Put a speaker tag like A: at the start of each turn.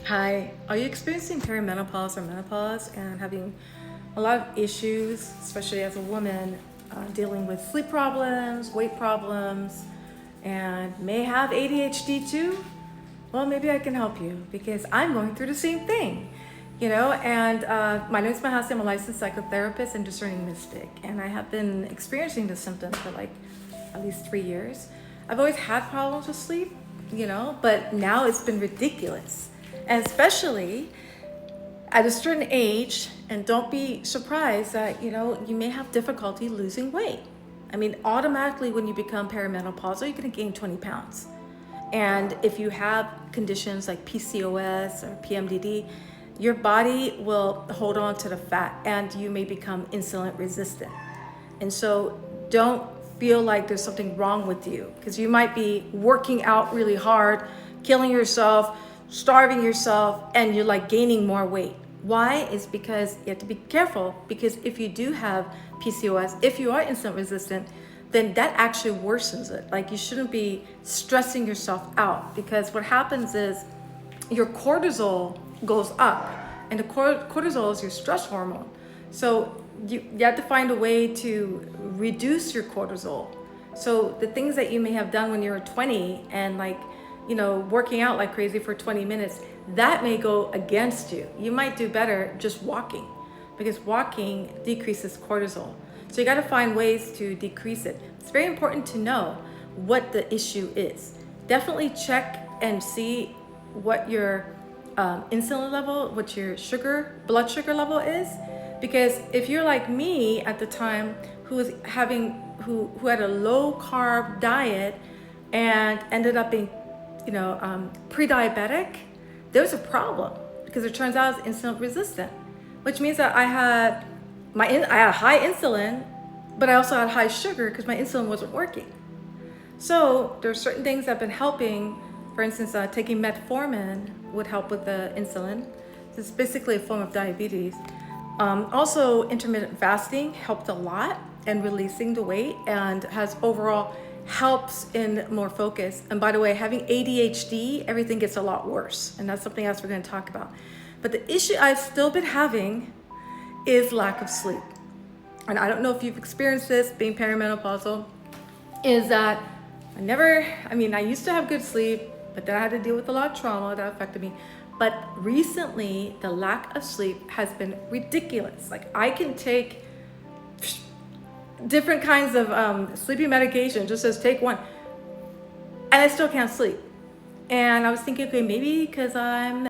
A: Hi, are you experiencing perimenopause or menopause and having a lot of issues, especially as a woman, dealing with sleep problems, weight problems, and may have ADHD too? Well, maybe I can help you because I'm going through the same thing, my name is Mahasi. I'm a licensed psychotherapist and discerning mystic, and I have been experiencing the symptoms for like at least 3 years. I've always had problems with sleep, but now it's been ridiculous. And especially at a certain age, and don't be surprised that, you may have difficulty losing weight. I mean, automatically when you become perimenopausal, you're gonna gain 20 pounds. And if you have conditions like PCOS or PMDD, your body will hold on to the fat and you may become insulin resistant. And so don't feel like there's something wrong with you because you might be working out really hard, killing yourself, starving yourself, and you're like gaining more weight. Why? Is because you have to be careful, because if you do have PCOS, if you are insulin resistant, then that actually worsens it. Like, you shouldn't be stressing yourself out, because what happens is your cortisol goes up, and the cortisol is your stress hormone. So you have to find a way to reduce your cortisol. So the things that you may have done when you were 20 and working out like crazy for 20 minutes, that may go against you. You might do better just walking, because walking decreases cortisol. So you got to find ways to decrease it. It's very important to know what the issue is. Definitely check and see what your insulin level, what your blood sugar level is. Because if you're like me at the time, who had a low carb diet and ended up being pre-diabetic, there's a problem, because it turns out I was insulin resistant, which means that I had high insulin, but I also had high sugar because my insulin wasn't working. So there's certain things that have been helping. For instance, taking metformin would help with the insulin. It's basically a form of diabetes. Also, intermittent fasting helped a lot in releasing the weight and has overall helps in more focus. And by the way, having ADHD, everything gets a lot worse. And that's something else we're going to talk about. But the issue I've still been having is lack of sleep. And I don't know if you've experienced this being perimenopausal, is that I used to have good sleep, but then I had to deal with a lot of trauma that affected me. But recently, the lack of sleep has been ridiculous. Like, I can take different kinds of sleeping medication, just says take one, and I still can't sleep. And I was thinking, okay, maybe because I'm